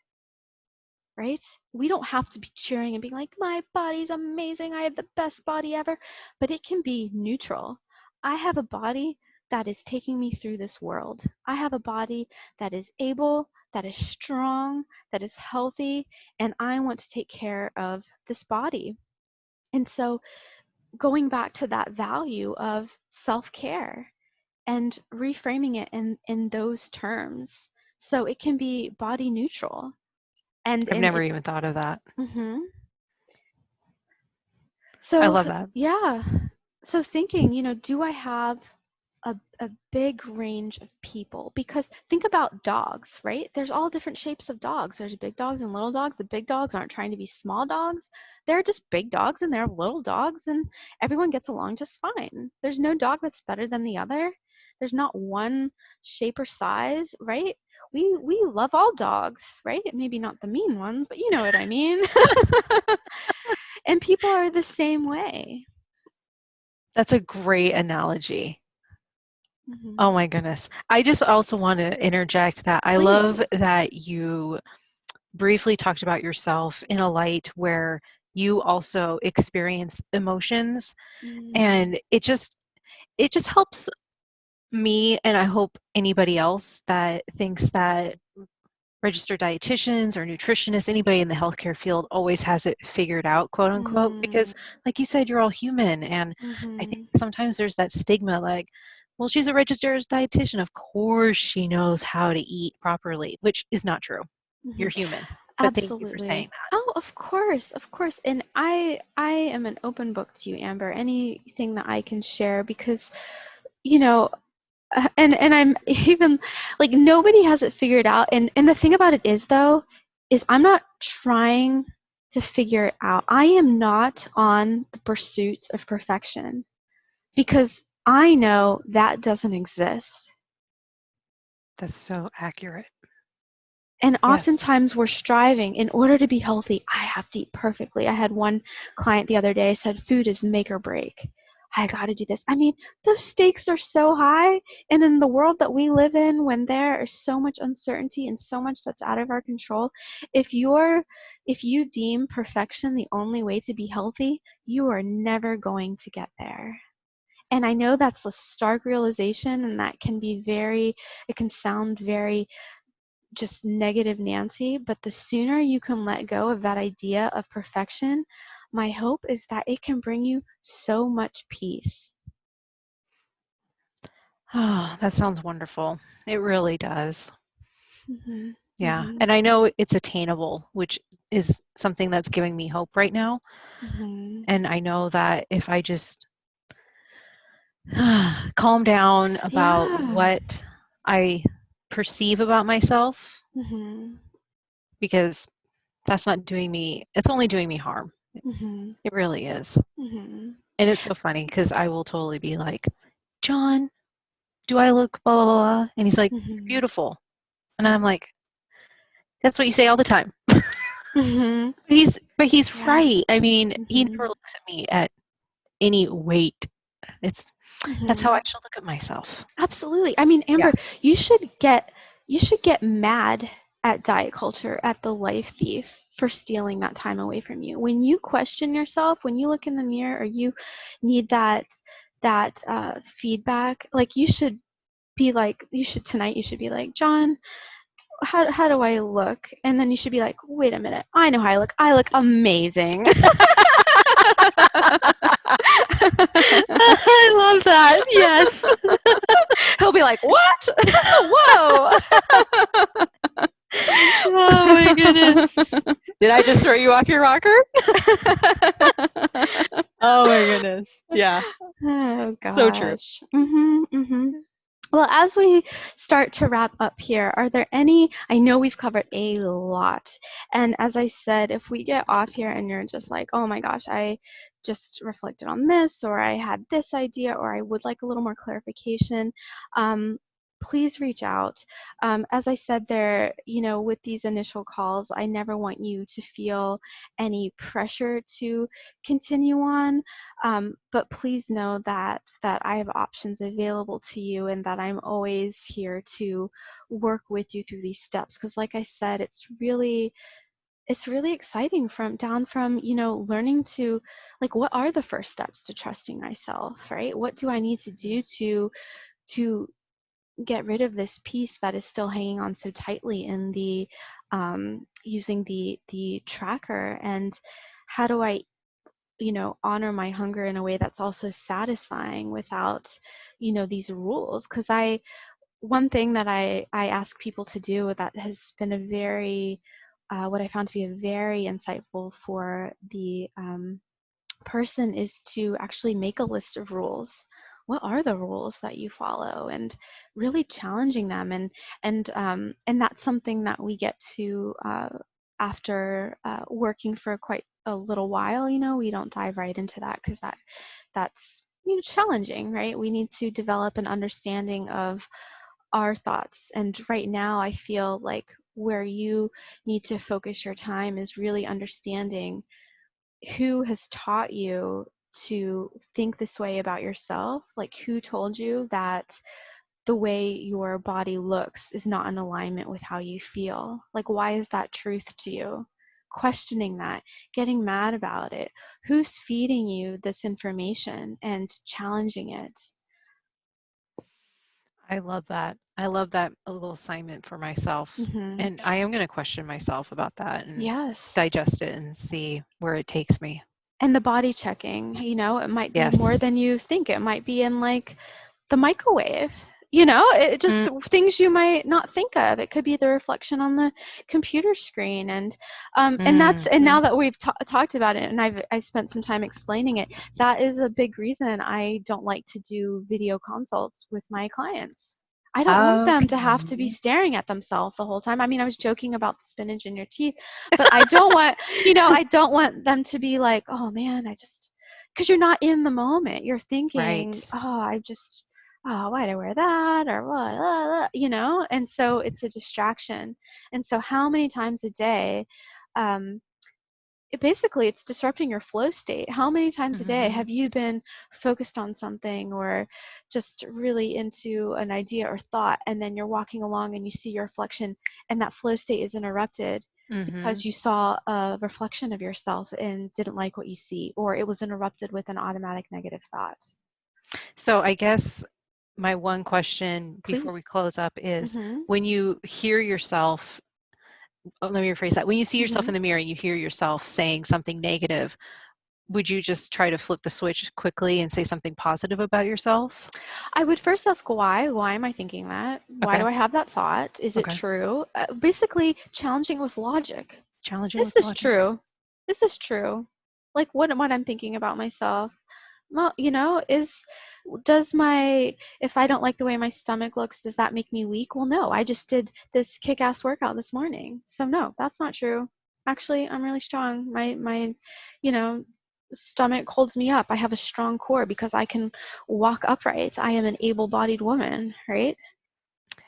right? We don't have to be cheering and being like, my body's amazing, I have the best body ever, but it can be neutral. I have a body that is taking me through this world. I have a body that is able, that is strong, that is healthy, and I want to take care of this body. And so going back to that value of self-care and reframing it in those terms, so it can be body neutral. And I've in never it, even thought of that. mm-hmm. I So love that. yeah, so thinking, do I have a big range of people? Because think about dogs, right? There's all different shapes of dogs. There's big dogs and little dogs. The big dogs aren't trying to be small dogs. They're just big dogs and they're little dogs, and everyone gets along just fine. There's no dog that's better than the other. There's not one shape or size, right? We love all dogs, right? Maybe not the mean ones, but you know what I mean. And people are the same way. That's a great analogy. Mm-hmm. Oh my goodness. I just also want to interject that I love Please. that you briefly talked about yourself in a light where you also experience emotions, and it just helps me, and I hope anybody else that thinks that registered dietitians or nutritionists, anybody in the healthcare field always has it figured out, quote unquote, Mm-hmm. because like you said, you're all human. And I think Mm-hmm. sometimes there's that stigma like, well, she's a registered dietitian. Of course she knows how to eat properly, which is not true. Mm-hmm. You're human. But thank you for saying Absolutely. that. Oh, of course, of course. And I am an open book to you, Amber. Anything that I can share, because you know, and I'm even like, nobody has it figured out. And the thing about it is, though, is I'm not trying to figure it out. I am not on the pursuit of perfection, because I know that doesn't exist. That's so accurate. And Yes. oftentimes we're striving, in order to be healthy, I have to eat perfectly. I had one client the other day said, food is make or break. I got to do this. I mean, those stakes are so high. And in the world that we live in, when there is so much uncertainty and so much that's out of our control, if you deem perfection the only way to be healthy, you are never going to get there. And I know that's a stark realization, and that can be it can sound very just negative Nancy, but the sooner you can let go of that idea of perfection, my hope is that it can bring you so much peace. Oh, that sounds wonderful. It really does. Mm-hmm. Yeah. Mm-hmm. And I know it's attainable, which is something that's giving me hope right now. Mm-hmm. And I know that if I just calm down about Yeah. what I perceive about myself, Mm-hmm. because that's not doing me, it's only doing me harm. Mm-hmm. It really is. Mm-hmm. And it's so funny because I will totally be like, John, do I look blah, blah, blah? And he's like, you're Mm-hmm. beautiful. And I'm like, that's what you say all the time. Mm-hmm. But he's Yeah. right. I mean, he Mm-hmm. never looks at me at any weight. It's That's how Mm-hmm. I should look at myself. Absolutely. I mean, Yeah. Amber, you should get mad at diet culture, at the life thief, for stealing that time away from you. When you question yourself, when you look in the mirror, or you need that feedback, like, tonight you should be like, John, how do I look? And then you should be like, wait a minute, I know how I look. I look amazing. I love that. Yes. He'll be like, what? Whoa. Oh my goodness. Did I just throw you off your rocker? Oh my goodness. Yeah. Oh So true. gosh. Well, as we start to wrap up here, are there any, I know we've covered a lot, and as I said, if we get off here and you're just like, oh my gosh, I just reflected on this, or I had this idea, or I would like a little more clarification, um, please reach out. As I said there, with these initial calls, I never want you to feel any pressure to continue on. But please know that I have options available to you, and that I'm always here to work with you through these steps. Because like I said, it's really exciting from learning to, like, what are the first steps to trusting myself, right? What do I need to do to get rid of this piece that is still hanging on so tightly in the using the tracker? And how do I honor my hunger in a way that's also satisfying without these rules? Because one thing that I ask people to do that has been a very what I found to be a very insightful for the person is to actually make a list of rules. What are the rules that you follow, and really challenging them, and that's something that we get to after working for quite a little while. We don't dive right into that because that's challenging, right? We need to develop an understanding of our thoughts. And right now, I feel like where you need to focus your time is really understanding who has taught you to think this way about yourself. Like, who told you that the way your body looks is not in alignment with how you feel? Like, why is that truth to you? Questioning that, getting mad about it. Who's feeding you this information, and challenging it? I love that. I love that little assignment for myself. Mm-hmm. And I am going to question myself about that and Yes. digest it and see where it takes me. And the body checking, it might be more Yes. than you think. It might be in, like, the microwave. It just Mm, things you might not think of. It could be the reflection on the computer screen, and now mhm. that we've talked about it, and I spent some time explaining it, that is a big reason I don't like to do video consults with my clients. I don't want them to have to be Okay. staring at themselves the whole time. I mean, I was joking about the spinach in your teeth, but I don't want, I don't want them to be like, oh man, because you're not in the moment. You're thinking, Right. oh, why'd I wear that? Or what, And so it's a distraction. And so how many times a day, um, basically it's disrupting your flow state. How many times a day Mhm. have you been focused on something, or just really into an idea or thought, and then you're walking along and you see your reflection, and that flow state is interrupted because Mhm. you saw a reflection of yourself and didn't like what you see, or it was interrupted with an automatic negative thought? So I guess my one question before we Please. close up is Mm-hmm. when you hear yourself, oh, let me rephrase that. When you see yourself Mm-hmm. in the mirror and you hear yourself saying something negative, would you just try to flip the switch quickly and say something positive about yourself? I would first ask why. Why am I thinking that? Why Okay. do I have that thought? Is it Okay. true? Basically, challenging with logic. Challenging Is with this logic. true? Is this true? Like, what I'm thinking about myself? Well, if I don't like the way my stomach looks, does that make me weak? Well, no, I just did this kick-ass workout this morning. So no, that's not true. Actually, I'm really strong. My, you know, stomach holds me up. I have a strong core because I can walk upright. I am an able-bodied woman, right?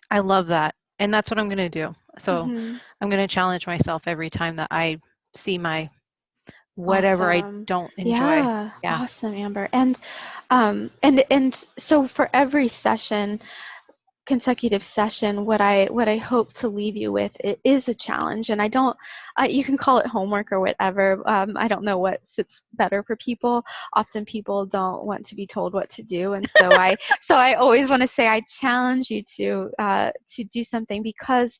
I love that. And that's what I'm going to do. So Mm-hmm. I'm going to challenge myself every time that I see my whatever I Awesome. don't enjoy. Yeah, Yeah. awesome, Amber. And so for every session, consecutive session, what I hope to leave you with is a challenge. And I don't, you can call it homework or whatever. I don't know what sits better for people. Often people don't want to be told what to do, and so I always want to say I challenge you to do something, because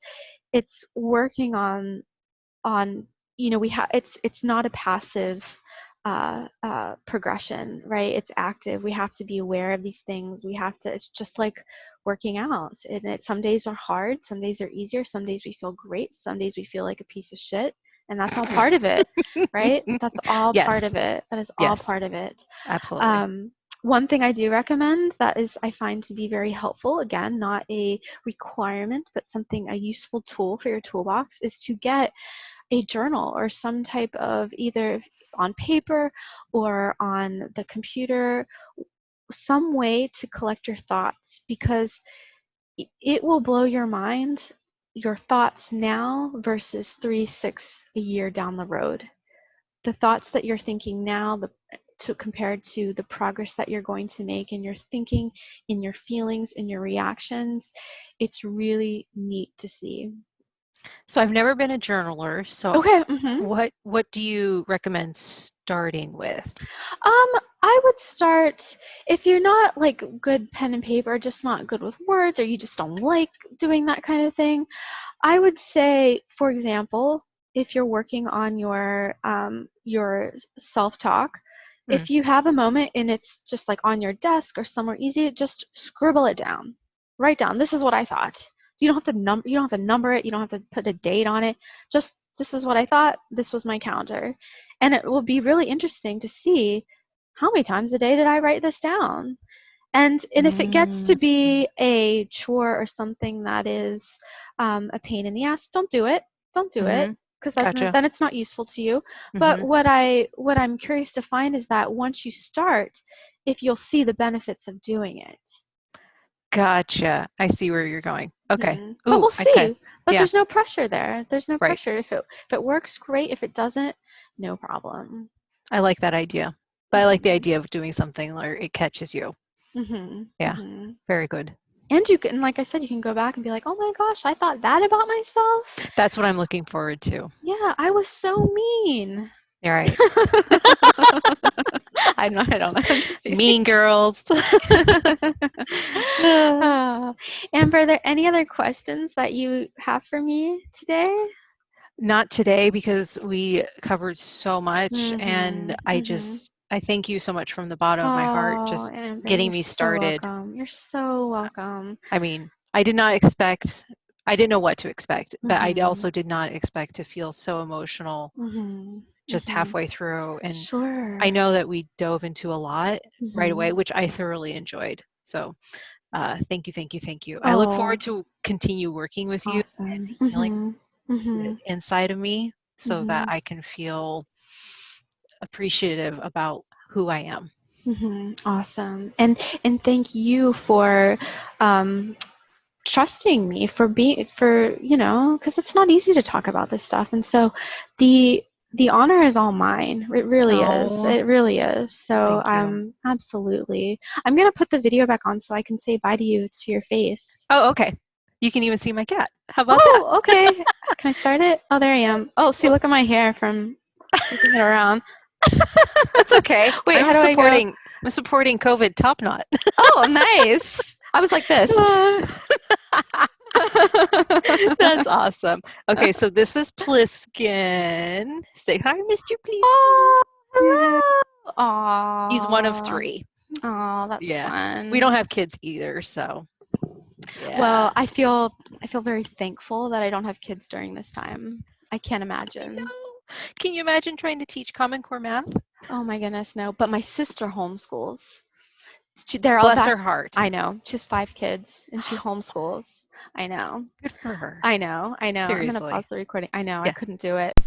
it's working on we have it's not a passive progression, right? It's active. We have to be aware of these things. We have to, it's just like working out, and some days are hard, some days are easier, some days we feel great, some days we feel like a piece of shit, and that's all part of it, right? That's all part Yes. of it. That is all Yes. part of it. Absolutely. um, One thing I do recommend that is I find to be very helpful, again, not a requirement, but something, a useful tool for your toolbox, is to get a journal or some type of, either on paper or on the computer, some way to collect your thoughts. Because it will blow your mind, your thoughts now versus 3, 6 a year down the road. The thoughts that you're thinking now, compared to the progress that you're going to make in your thinking, in your feelings, in your reactions, it's really neat to see. So I've never been a journaler. So Okay. what do you recommend starting with? I would start, if you're not like good pen and paper, just not good with words, or you just don't like doing that kind of thing, I would say, for example, if you're working on your self-talk, Mm. if you have a moment and it's just like on your desk or somewhere easy, just scribble it down. Write down, this is what I thought. You don't have to number it, you don't have to put a date on it. Just, this is what I thought, this was my calendar. And it will be really interesting to see how many times a day did I write this down. And if it gets to be a chore or something that is a pain in the ass, don't do it. Don't do it, because Gotcha. then it's not useful to you. But what I'm curious to find is that once you start, if you'll see the benefits of doing it. Gotcha. I see where you're going. Okay. But Ooh, we'll okay. see. But Yeah. there's no pressure there. There's no Right. pressure. If it works, great. If it doesn't, no problem. I like that idea. But I like the idea of doing something where it catches you. Yeah. Very good. And you can, like I said, you can go back and be like, oh my gosh, I thought that about myself. That's what I'm looking forward to. Yeah, I was so mean. All right. I don't know. Mean girls. Amber, are there any other questions that you have for me today? Not today, because we covered so much, and I thank you so much from the bottom of my heart, just Amber, getting you're me so started. welcome. You're so welcome. I mean, I didn't know what to expect, but I also did not expect to feel so emotional just halfway through. And Sure. I know that we dove into a lot right away, which I thoroughly enjoyed. So thank you, thank you, thank you. I look forward to continue working with you and healing it inside of me so that I can feel appreciative about who I am. Awesome. And thank you for trusting me, because it's not easy to talk about this stuff. And so the honor is all mine. It really is. Oh, It really is. So thank you. absolutely. I'm going to put the video back on so I can say bye to you to your face. Oh, okay. You can even see my cat. How about that? Oh, okay. Can I start it? Oh, there I am. Oh, see, look at my hair from flipping it around. That's okay. Wait, I'm how do I go? I'm supporting COVID top knot. Oh, nice. I was like this. That's awesome. Okay, so this is Pliskin. Say hi, Mr. Pliskin. Oh, hello. Aww. He's one of 3. Oh, that's fun. We don't have kids either, so yeah. Well, I feel very thankful that I don't have kids during this time. I can't imagine. Can you imagine trying to teach Common Core math? Oh my goodness, no. But my sister homeschools. Bless her heart. I know. She has 5 kids and she homeschools. I know. Good for her. I know. Seriously. I'm going to pause the recording. I know. Yeah. I couldn't do it.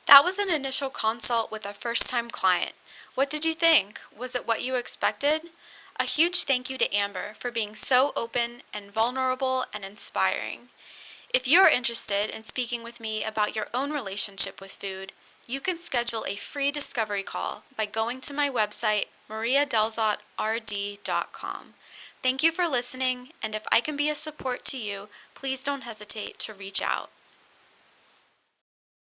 That was an initial consult with a first-time client. What did you think? Was it what you expected? A huge thank you to Amber for being so open and vulnerable and inspiring. If you're interested in speaking with me about your own relationship with food, you can schedule a free discovery call by going to my website, mariadelzotrd.com. Thank you for listening, and if I can be a support to you, please don't hesitate to reach out.